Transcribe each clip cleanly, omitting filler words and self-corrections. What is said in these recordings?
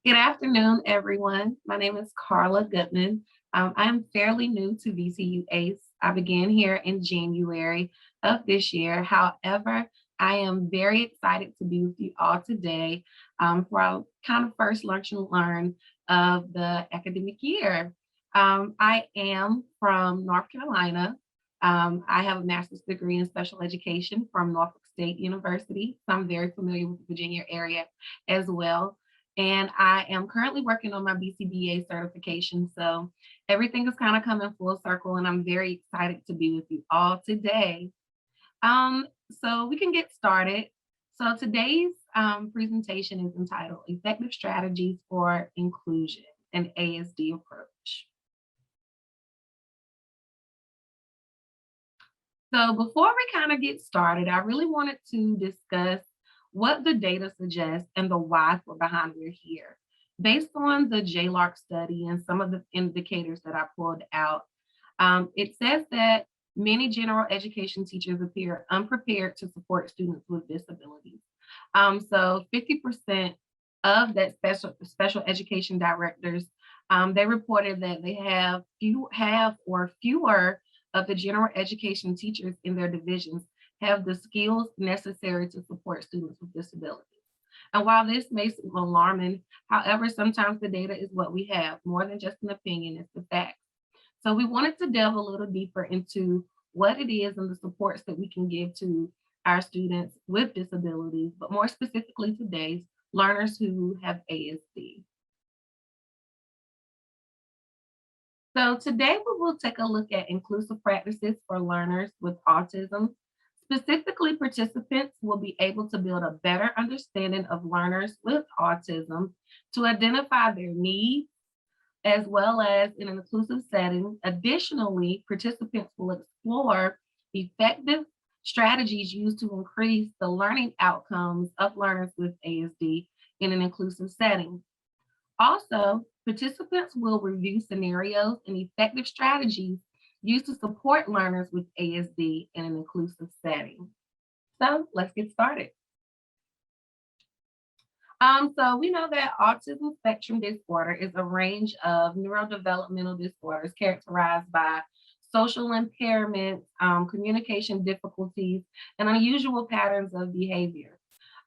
Good afternoon, everyone. My name is Carla Goodman. I am fairly new to VCU ACE. I began here in January of this year. However, I am very excited to be with you all today for our kind of first lunch and learn of the academic year. I am from North Carolina. I have a master's degree in special education from Norfolk State University, so I'm very familiar with the Virginia area as well. And I am currently working on my BCBA certification. So everything is kind of coming full circle, and I'm very excited to be with you all today. So we can get started. So today's presentation is entitled Effective Strategies for Inclusion, an ASD Approach. So before we kind of get started, I really wanted to discuss what the data suggests and the why for behind we're here. Based on the JLARC study and some of the indicators that I pulled out, it says that many general education teachers appear unprepared to support students with disabilities. So 50% of that special education directors, they reported that they have fewer of the general education teachers in their divisions have the skills necessary to support students with disabilities. And while this may seem alarming, however, sometimes the data is what we have, more than just an opinion, it's the facts. So we wanted to delve a little deeper into what it is and the supports that we can give to our students with disabilities, but more specifically today's learners who have ASD. So today we will take a look at inclusive practices for learners with autism. Specifically, participants will be able to build a better understanding of learners with autism to identify their needs, as well as in an inclusive setting. Additionally, participants will explore effective strategies used to increase the learning outcomes of learners with ASD in an inclusive setting. Also, participants will review scenarios and effective strategies used to support learners with ASD in an inclusive setting. So let's get started. So we know that autism spectrum disorder is a range of neurodevelopmental disorders characterized by social impairments, communication difficulties, and unusual patterns of behavior.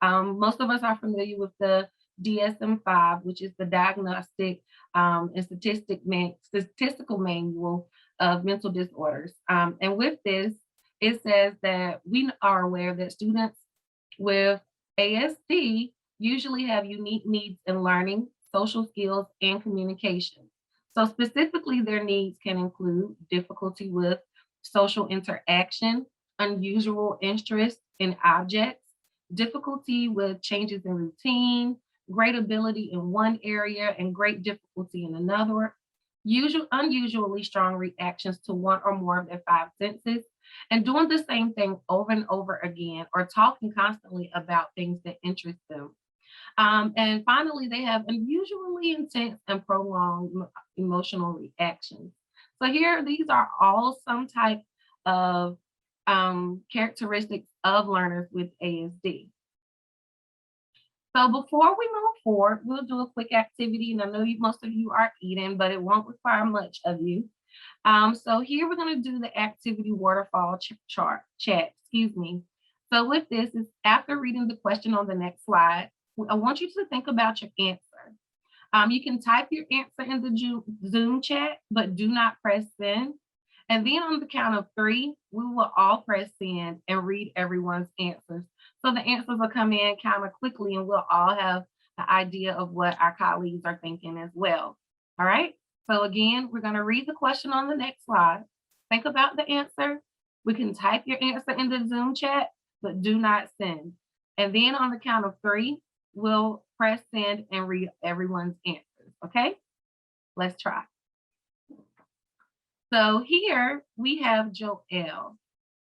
Most of us are familiar with the DSM-5, which is the Diagnostic and Statistical Manual of Mental Disorders. And with this, it says that we are aware that students with ASD usually have unique needs in learning, social skills, and communication. So specifically, their needs can include difficulty with social interaction, unusual interest in objects, difficulty with changes in routine, great ability in one area and great difficulty in another, unusually strong reactions to one or more of their five senses, and doing the same thing over and over again, or talking constantly about things that interest them. And finally, they have unusually intense and prolonged emotional reactions. So here, these are all some type of characteristics of learners with ASD. So before we move forward, we'll do a quick activity, and I know most of you are eating, but it won't require much of you. So here we're going to do the activity waterfall chat. So with this, is after reading the question on the next slide, I want you to think about your answer. You can type your answer in the Zoom chat, but do not press send. And then on the count of 3, we will all press send and read everyone's answers. So the answers will come in kind of quickly, and we'll all have the idea of what our colleagues are thinking as well. All right. So again, we're going to read the question on the next slide. Think about the answer. We can type your answer in the Zoom chat, but do not send. And then on the count of 3, we'll press send and read everyone's answers. Okay. Let's try. So here we have Joel,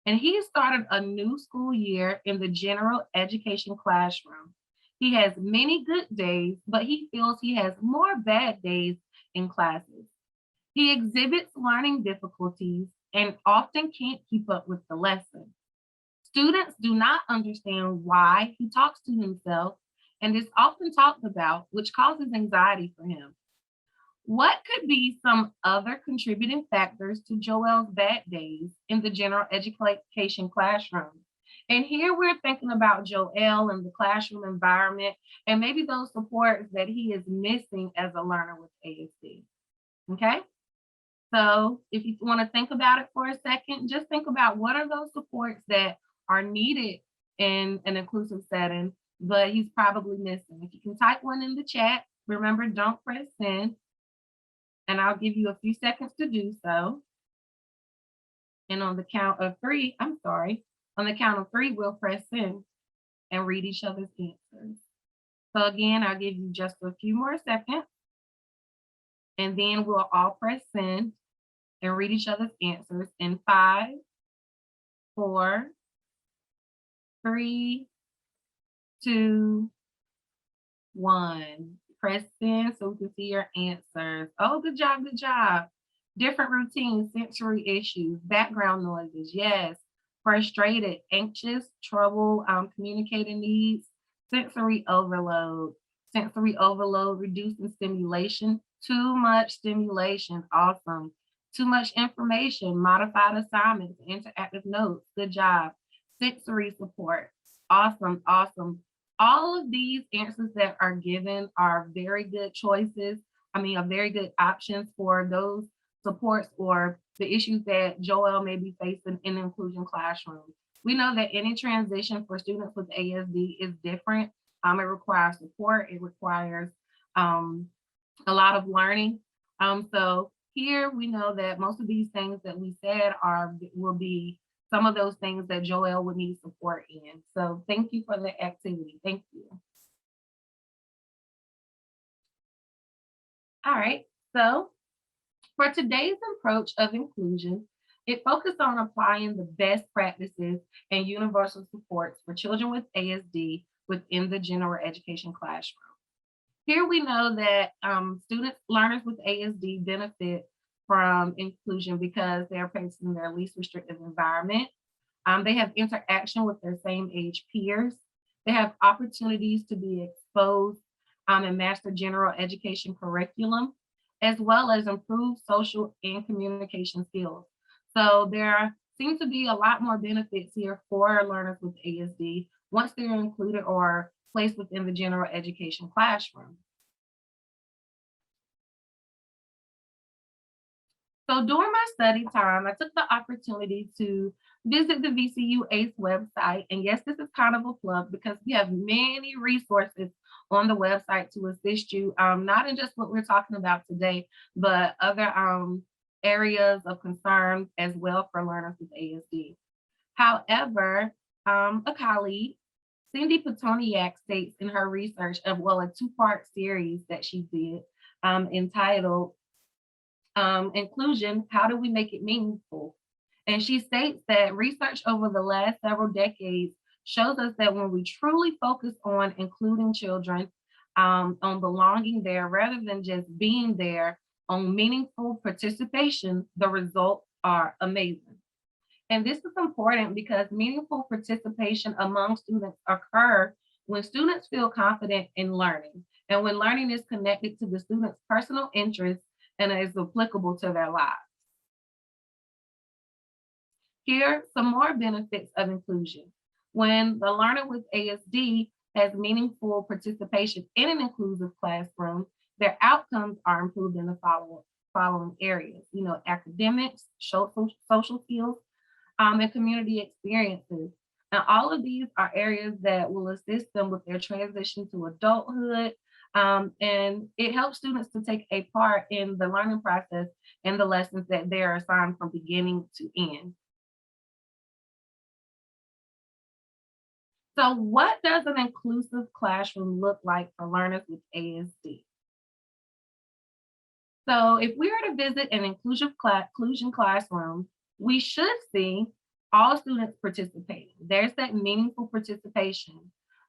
and he started a new school year in the general education classroom. He has many good days, but he feels he has more bad days in classes. He exhibits learning difficulties and often can't keep up with the lesson. Students do not understand why he talks to himself and is often talked about, which causes anxiety for him. What could be some other contributing factors to Joel's bad days in the general education classroom? And here we're thinking about Joel and the classroom environment and maybe those supports that he is missing as a learner with ASD. Okay? So if you want to think about it for a second, just think about what are those supports that are needed in an inclusive setting, but he's probably missing. If you can type one in the chat, remember, don't press send, and I'll give you a few seconds to do so. And on the count of three, on the count of three, we'll press send and read each other's answers. So again, I'll give you just a few more seconds, and then we'll all press send and read each other's answers in 5, 4, 3, 2, 1. Press send so we can see your answers. Oh, good job, good job. Different routines, sensory issues, background noises, yes. Frustrated, anxious, trouble communicating needs, sensory overload, reducing stimulation, too much stimulation, awesome. Too much information, modified assignments, interactive notes, good job. Sensory support, awesome, awesome. All of these answers that are given are very good choices. Are very good options for those supports or the issues that Joel may be facing in the inclusion classroom. We know that any transition for students with ASD is different. It requires support, it requires a lot of learning. So here we know that most of these things that we said will be some of those things that Joel would need support in. So thank you for the activity. Thank you. All right, so for today's approach of inclusion, it focused on applying the best practices and universal supports for children with ASD within the general education classroom. Here we know that learners with ASD benefit from inclusion because they're placed in their least restrictive environment. They have interaction with their same age peers. They have opportunities to be exposed and master general education curriculum, as well as improve social and communication skills. So there seems to be a lot more benefits here for learners with ASD once they're included or placed within the general education classroom. So during my study time, I took the opportunity to visit the VCU ACE website. And yes, this is kind of a plug because we have many resources on the website to assist you, not in just what we're talking about today, but other areas of concern as well for learners with ASD. However, a colleague, Cindy Petoniak, states in her research a two-part series that she did entitled Inclusion, How Do We Make It Meaningful? And she states that research over the last several decades shows us that when we truly focus on including children, on belonging there rather than just being there, on meaningful participation, the results are amazing. And this is important because meaningful participation among students occur when students feel confident in learning and when learning is connected to the student's personal interests and is applicable to their lives. Here are some more benefits of inclusion. When the learner with ASD has meaningful participation in an inclusive classroom, their outcomes are improved in the following areas, academics, social skills, and community experiences. And all of these are areas that will assist them with their transition to adulthood. And it helps students to take a part in the learning process and the lessons that they're assigned from beginning to end. So what does an inclusive classroom look like for learners with ASD? So if we were to visit an inclusion classroom, we should see all students participating. There's that meaningful participation.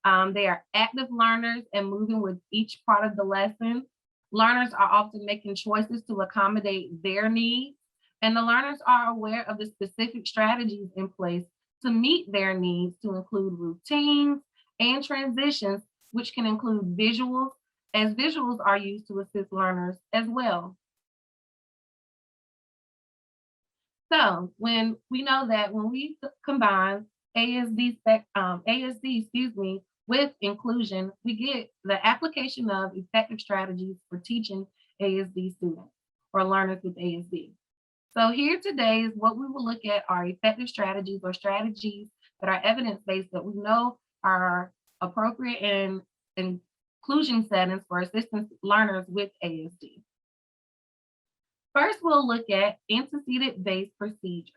They are active learners and moving with each part of the lesson. Learners are often making choices to accommodate their needs, and the learners are aware of the specific strategies in place to meet their needs, to include routines and transitions which can include visuals, as visuals are used to assist learners as well. So when we know that when we combine ASD, with inclusion, we get the application of effective strategies for teaching ASD students or learners with ASD. So here today is what we will look at are effective strategies or strategies that are evidence-based that we know are appropriate in inclusion settings for assisting learners with ASD. First, we'll look at antecedent-based procedures.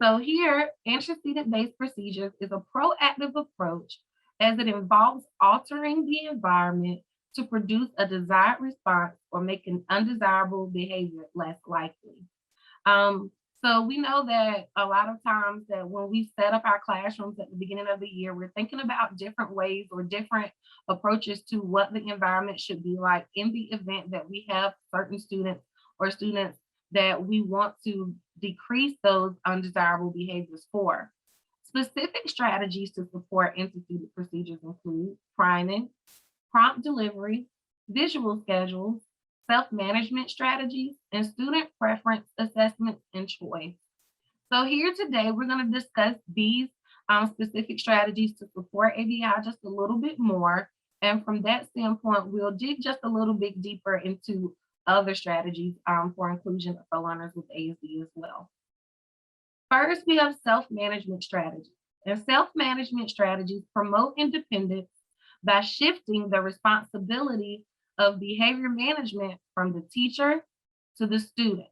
So here, antecedent-based procedures is a proactive approach as it involves altering the environment to produce a desired response or make an undesirable behavior less likely. So we know that a lot of times that when we set up our classrooms at the beginning of the year, we're thinking about different ways or different approaches to what the environment should be like in the event that we have certain students or students that we want to decrease those undesirable behaviors for. Specific strategies to support antecedent procedures include priming, prompt delivery, visual schedules, self-management strategies, and student preference assessments and choice. So here today, we're going to discuss these specific strategies to support ABI just a little bit more. And from that standpoint, we'll dig just a little bit deeper into other strategies for inclusion for learners with ASD as well. First, we have self-management strategies. And self-management strategies promote independence by shifting the responsibility of behavior management from the teacher to the student.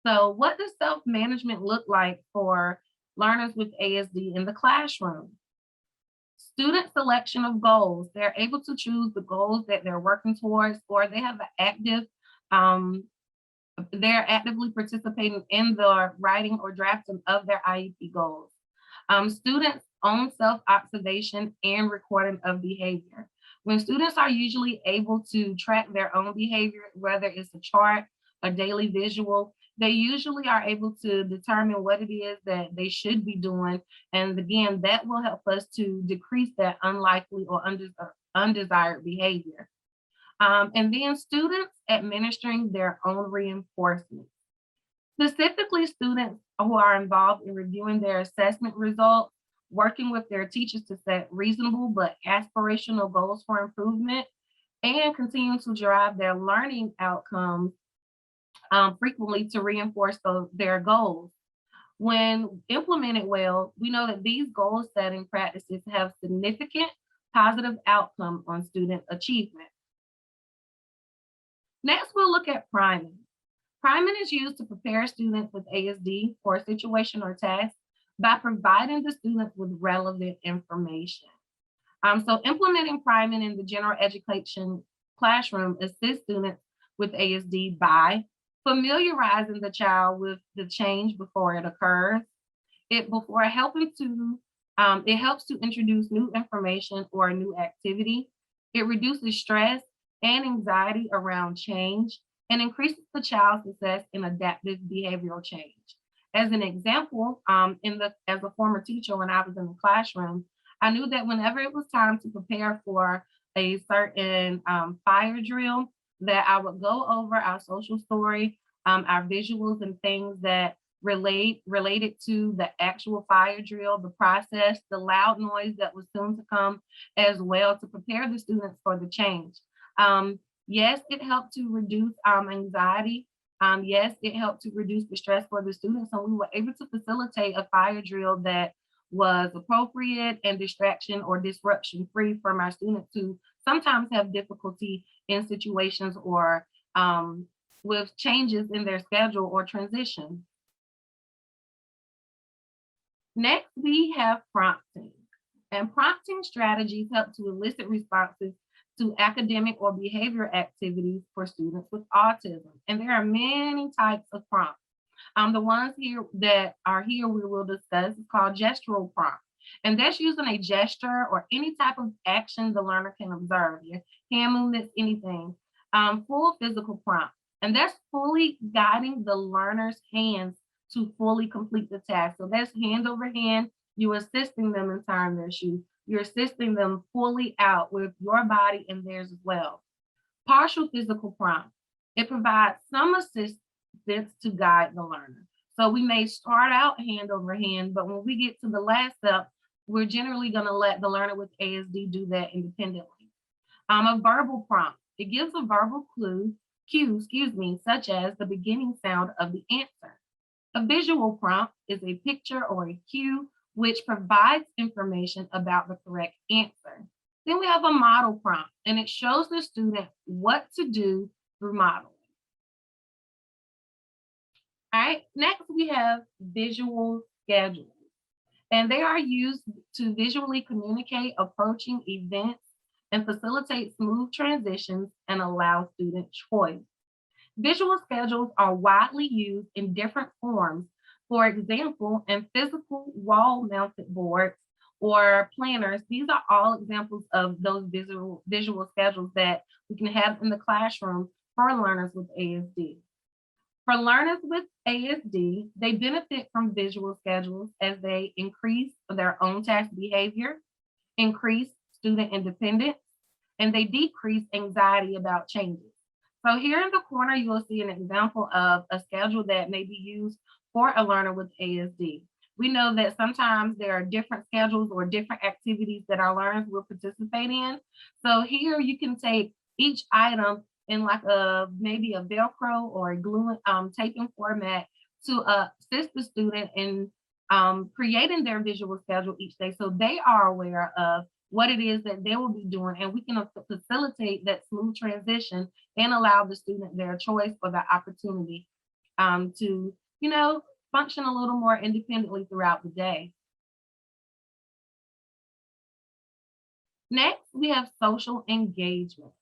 So what does self-management look like for learners with ASD in the classroom? Student selection of goals. They're able to choose the goals that they're working towards, or they have an active, they're actively participating in the writing or drafting of their IEP goals. Students' own self-observation and recording of behavior. When students are usually able to track their own behavior, whether it's a chart, a daily visual, they usually are able to determine what it is that they should be doing. And again, that will help us to decrease that unlikely or undesired behavior. And then students administering their own reinforcement. Specifically, students who are involved in reviewing their assessment results, working with their teachers to set reasonable but aspirational goals for improvement, and continuing to drive their learning outcomes frequently to reinforce their goals. When implemented well, we know that these goal setting practices have significant positive outcome on student achievement. Next, we'll look at priming. Priming is used to prepare students with ASD for a situation or task by providing the students with relevant information. So implementing priming in the general education classroom assists students with ASD by familiarizing the child with the change before it occurs. It helps to introduce new information or a new activity. It reduces stress and anxiety around change and increases the child's success in adaptive behavioral change. As an example, as a former teacher, when I was in the classroom, I knew that whenever it was time to prepare for a certain fire drill, that I would go over our social story, our visuals and things that related to the actual fire drill, the process, the loud noise that was soon to come as well to prepare the students for the change. Yes, it helped to reduce anxiety. Yes, it helped to reduce the stress for the students. So we were able to facilitate a fire drill that was appropriate and distraction or disruption free from our students who sometimes have difficulty in situations or with changes in their schedule or transition. Next, we have prompting. And prompting strategies help to elicit responses to academic or behavior activities for students with autism. And there are many types of prompts. The ones here that are here we will discuss is called gestural prompt. And that's using a gesture or any type of action the learner can observe, your hand movements, anything. Full physical prompt. And that's fully guiding the learner's hands to fully complete the task. So that's hand over hand, you assisting them in tying their shoes. You're assisting them fully out with your body and theirs as well. Partial physical prompt. It provides some assistance to guide the learner. So we may start out hand over hand, but when we get to the last step, we're generally going to let the learner with ASD do that independently. A verbal prompt. It gives a verbal cue, such as the beginning sound of the answer. A visual prompt is a picture or a cue which provides information about the correct answer. Then we have a model prompt, and it shows the student what to do through modeling. All right, next we have visual schedules, and they are used to visually communicate approaching events and facilitate smooth transitions and allow student choice. Visual schedules are widely used in different forms. For example, in physical wall-mounted boards or planners, these are all examples of those visual schedules that we can have in the classroom for learners with ASD. For learners with ASD, they benefit from visual schedules as they increase their own task behavior, increase student independence, and they decrease anxiety about changes. So here in the corner, you will see an example of a schedule that may be used for a learner with ASD. We know that sometimes there are different schedules or different activities that our learners will participate in. So here you can take each item in like maybe a Velcro or a glue taping format to assist the student in creating their visual schedule each day so they are aware of what it is that they will be doing, and we can facilitate that smooth transition and allow the student their choice or the opportunity to, function a little more independently throughout the day. Next, we have social engagement.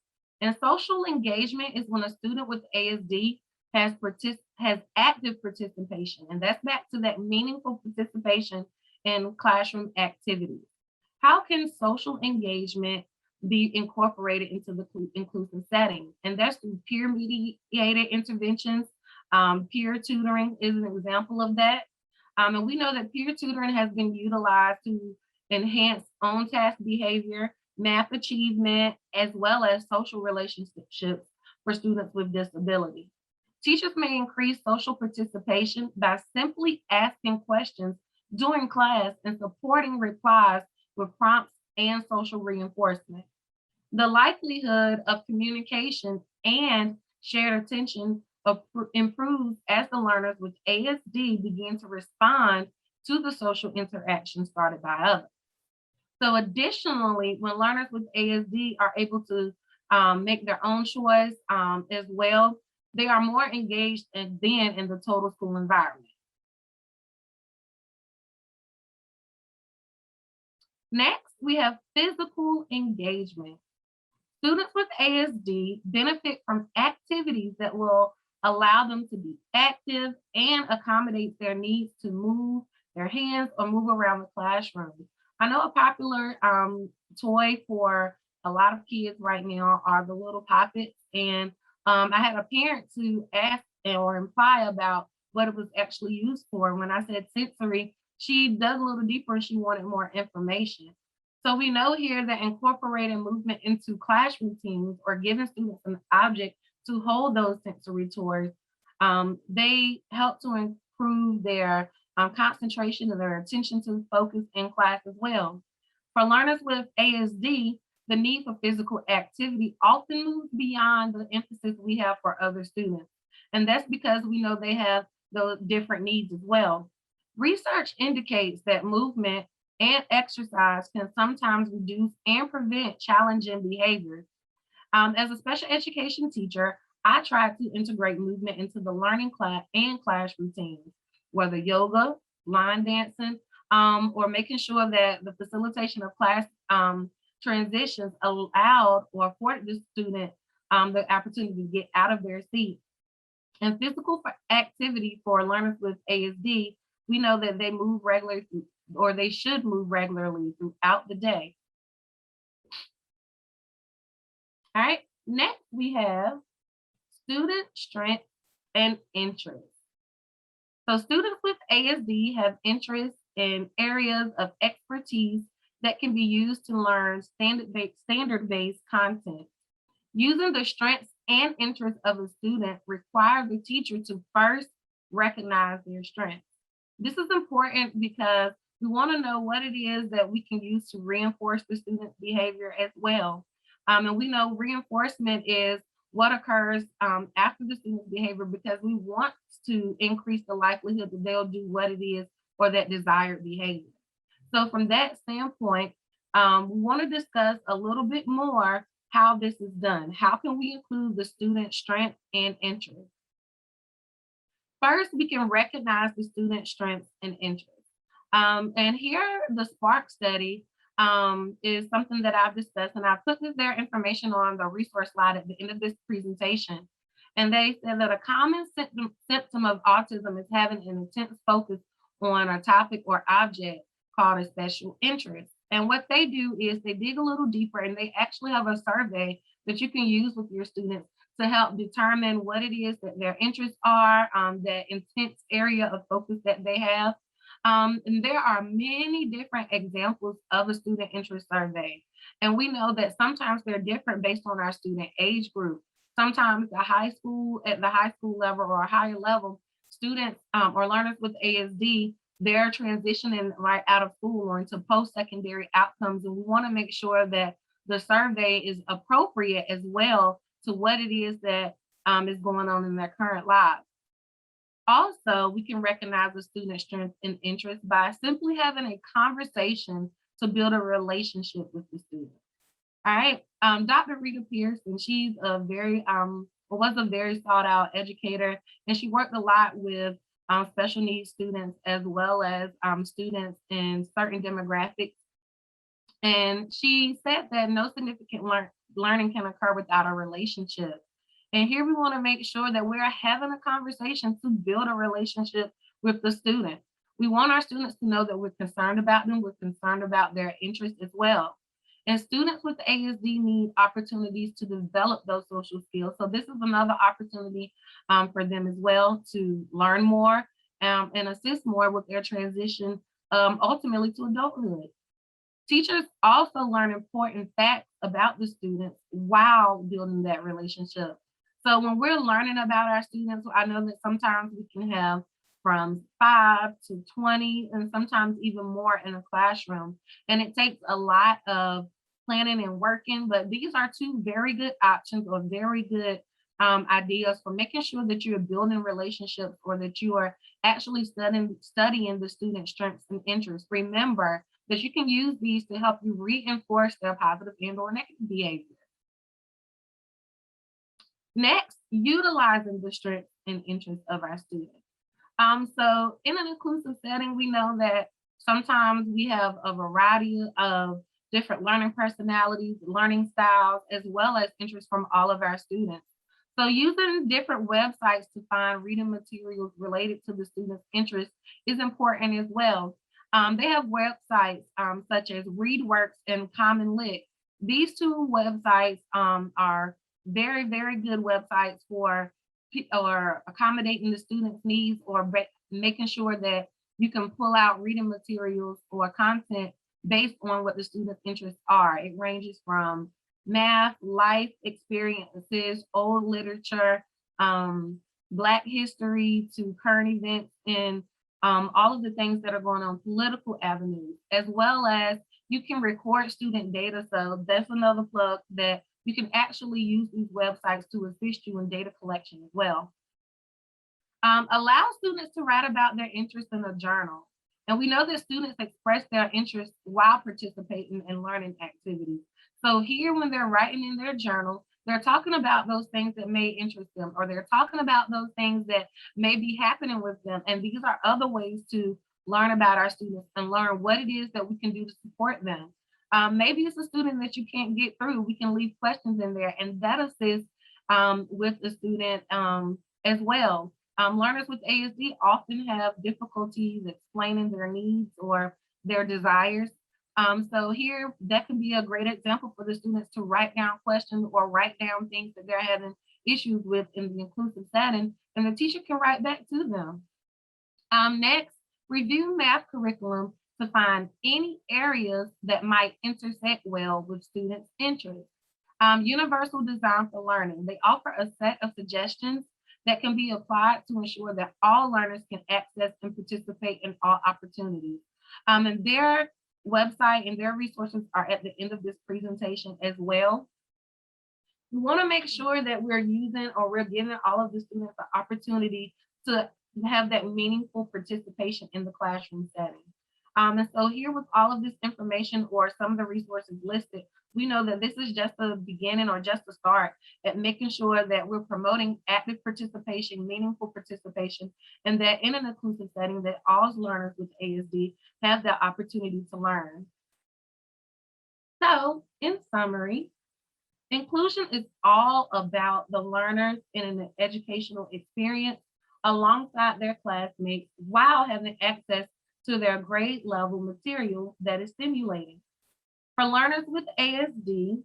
And social engagement is when a student with ASD has active participation, and that's back to that meaningful participation in classroom activities. How can social engagement be incorporated into the inclusive setting? And that's through peer-mediated interventions. Peer tutoring is an example of that. And we know that peer tutoring has been utilized to enhance own task behavior, math achievement, as well as social relationships for students with disability. Teachers may increase social participation by simply asking questions during class and supporting replies with prompts and social reinforcement. The likelihood of communication and shared attention improves as the learners with ASD begin to respond to the social interaction started by others. So additionally, when learners with ASD are able to make their own choice as well, they are more engaged than in the total school environment. Next, we have physical engagement. Students with ASD benefit from activities that will allow them to be active and accommodate their needs to move their hands or move around the classroom. I know a popular toy for a lot of kids right now are the little poppets. And I had a parent to ask or imply about what it was actually used for. When I said sensory, she dug a little deeper and she wanted more information. So we know here that incorporating movement into class routines or giving students an object to hold those sensory toys, they help to improve their concentration and their attention to focus in class as well. For learners with ASD, the need for physical activity often moves beyond the emphasis we have for other students. And that's because we know they have those different needs as well. Research indicates that movement and exercise can sometimes reduce and prevent challenging behaviors. As a special education teacher, I try to integrate movement into the learning class and class routines, whether yoga, line dancing, or making sure that the facilitation of class transitions allowed or afforded the student the opportunity to get out of their seat. And physical activity for learners with ASD, we know that they move regularly or they should move regularly throughout the day. All right, next we have student strength and interest. So students with ASD have interests in areas of expertise that can be used to learn standard-based content. Using the strengths and interests of a student requires the teacher to first recognize their strengths. This is important because we want to know what it is that we can use to reinforce the student's behavior as well. And we know reinforcement is what occurs after the student's behavior because we want to increase the likelihood that they'll do what it is or that desired behavior. So from that standpoint, we want to discuss a little bit more how this is done. How can we include the student's strength and interest? First, we can recognize the student's strengths and interests. And here, the Spark study is something that I've discussed, and I've put their information on the resource slide at the end of this presentation. And they said that a common symptom of autism is having an intense focus on a topic or object called a special interest. And what they do is they dig a little deeper and they actually have a survey that you can use with your students to help determine what it is that their interests are, that intense area of focus that they have. And there are many different examples of a student interest survey. And we know that sometimes they're different based on our student age group. Sometimes at the high school level or higher level, students or learners with ASD, they're transitioning right out of school or into post-secondary outcomes. And we want to make sure that the survey is appropriate as well to what it is that is going on in their current lives. Also, we can recognize the student's strengths and interests by simply having a conversation to build a relationship with the student. All right. Dr. Rita Pearson, she's a was a very sought out educator, and she worked a lot with special needs students as well as students in certain demographics. And she said that no significant learning can occur without a relationship. And here we want to make sure that we're having a conversation to build a relationship with the student. We want our students to know that we're concerned about them, we're concerned about their interests as well. And students with ASD need opportunities to develop those social skills. So this is another opportunity for them as well to learn more and assist more with their transition ultimately to adulthood. Teachers also learn important facts about the students while building that relationship. So when we're learning about our students, I know that sometimes we can have from 5 to 20 and sometimes even more in a classroom. And it takes a lot of planning and working, but these are two very good options or very good ideas for making sure that you're building relationships or that you are actually studying the student's strengths and interests. Remember that you can use these to help you reinforce their positive and or negative behavior. Next, utilizing the strengths and interests of our students. So in an inclusive setting, we know that sometimes we have a variety of different learning personalities, learning styles, as well as interests from all of our students. So using different websites to find reading materials related to the student's interests is important as well. They have websites such as ReadWorks and Common Lit. These two websites are very, very good websites for accommodating the student's needs or making sure that you can pull out reading materials or content based on what the student's interests are. It ranges from math, life experiences, old literature, Black history to current events and all of the things that are going on political avenues, as well as you can record student data. So that's another plug that you can actually use these websites to assist you in data collection as well. Allow students to write about their interests in a journal. And we know that students express their interests while participating in learning activities. So here, when they're writing in their journal, they're talking about those things that may interest them, or they're talking about those things that may be happening with them. And these are other ways to learn about our students and learn what it is that we can do to support them. Maybe it's a student that you can't get through. We can leave questions in there, and that assists with the student as well. Learners with ASD often have difficulties explaining their needs or their desires. So here, that can be a great example for the students to write down questions or write down things that they're having issues with in the inclusive setting, and the teacher can write back to them. Next, review math curriculum to find any areas that might intersect well with students' interests. Universal Design for Learning. They offer a set of suggestions that can be applied to ensure that all learners can access and participate in all opportunities. And their website and their resources are at the end of this presentation as well. We want to make sure that we're using or we're giving all of the students the opportunity to have that meaningful participation in the classroom setting. And so here with all of this information or some of the resources listed, we know that this is just the beginning or just the start at making sure that we're promoting active participation, meaningful participation, and that in an inclusive setting that all learners with ASD have the opportunity to learn. So in summary, inclusion is all about the learners in an educational experience alongside their classmates while having access to their grade level material that is stimulating. For learners with ASD,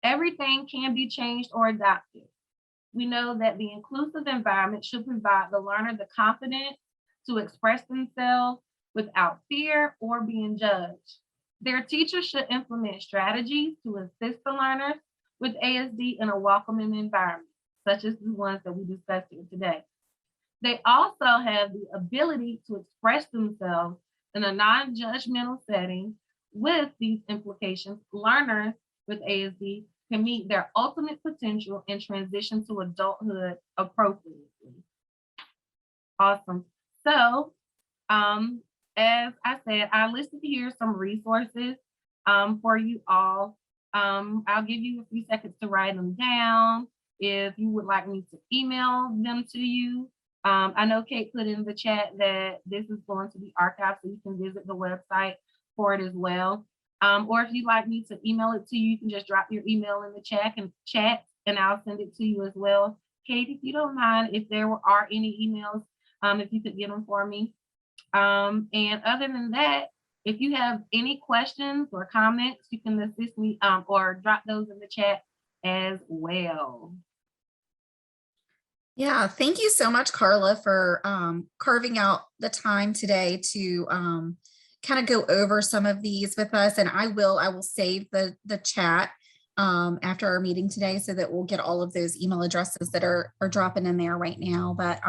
everything can be changed or adapted. We know that the inclusive environment should provide the learner the confidence to express themselves without fear or being judged. Their teachers should implement strategies to assist the learners with ASD in a welcoming environment, such as the ones that we discussed here today. They also have the ability to express themselves in a non-judgmental setting. With these implications, learners with ASD can meet their ultimate potential and transition to adulthood appropriately. Awesome. So, as I said, I listed here some resources for you all. I'll give you a few seconds to write them down. If you would like me to email them to you, I know Kate put in the chat that this is going to be archived, so you can visit the website for it as well. Or if you'd like me to email it to you, you can just drop your email in the chat and I'll send it to you as well. Kate, if you don't mind, if there are any emails, if you could get them for me. And other than that, if you have any questions or comments, you can assist me or drop those in the chat as well. Yeah, thank you so much, Carla, for carving out the time today to kind of go over some of these with us. And I will save the chat after our meeting today so that we'll get all of those email addresses that are dropping in there right now. But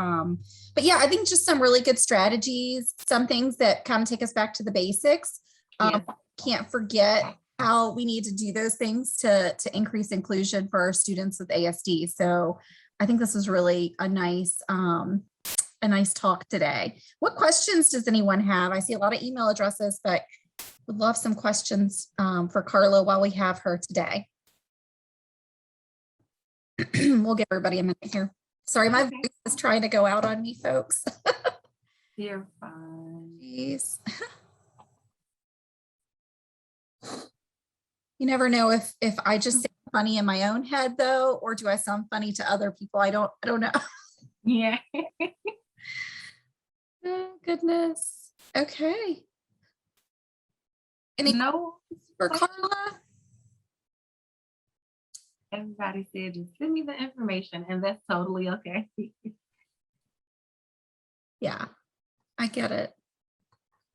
yeah, I think just some really good strategies, some things that kind of take us back to the basics. Yes. Can't forget how we need to do those things to increase inclusion for our students with ASD. So I think this was really a nice talk today. What questions does anyone have? I see a lot of email addresses, but would love some questions for Carla while we have her today. We'll give everybody a minute here. Sorry, my voice is trying to go out on me, folks. You're fine. Jeez. You never know if I just sound funny in my own head though, or do I sound funny to other people? I don't know. Yeah. Oh, goodness. Okay. Any No for Carla? Everybody said just send me the information, and that's totally okay. Yeah, I get it.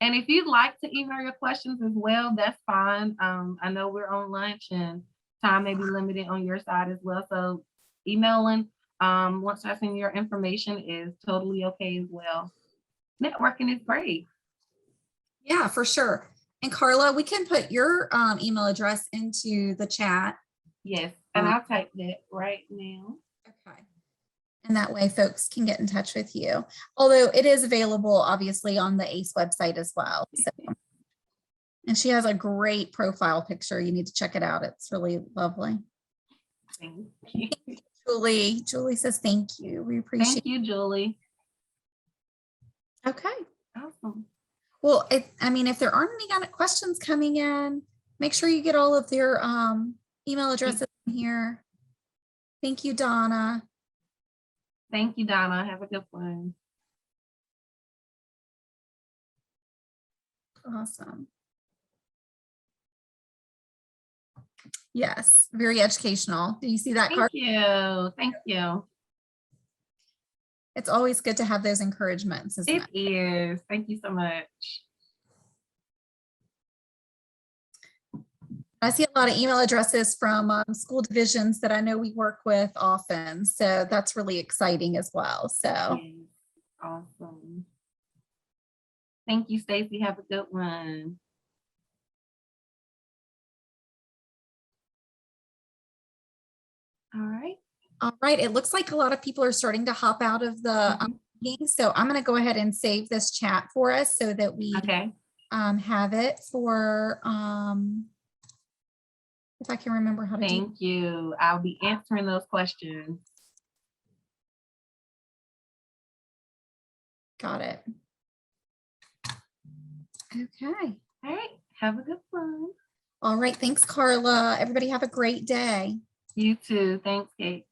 And if you'd like to email your questions as well, that's fine. I know we're on lunch and time may be limited on your side as well. So emailing once I send your information is totally okay as well. Networking is great. Yeah, for sure. And Carla, we can put your email address into the chat. Yes, and I'll type that right now. Okay. And that way folks can get in touch with you. Although it is available obviously on the ACE website as well. So, and she has a great profile picture. You need to check it out. It's really lovely. Thank you. Julie. Julie says thank you. We appreciate it. Thank you, Julie. Okay. Awesome. Well, I mean, if there aren't any kind of questions coming in, make sure you get all of their email addresses in here. Thank you, Donna. Thank you, Donna. Have a good one. Awesome. Yes, very educational. Do you see that card? Thank you. Thank you. It's always good to have those encouragements, isn't it? It is. Thank you so much. I see a lot of email addresses from school divisions that I know we work with often. So that's really exciting as well. So Yes. Awesome. Thank you, Stacy. Have a good one. All right. all right, it looks like a lot of people are starting to hop out of the Mhm. meeting. So I'm going to go ahead and save this chat for us so that we Okay. have it for, if I can remember how to do. Thank you. I'll be answering those questions. Got it. Okay. All right. Have a good one. All right. Thanks, Carla. Everybody have a great day. You too. Thanks, Kate.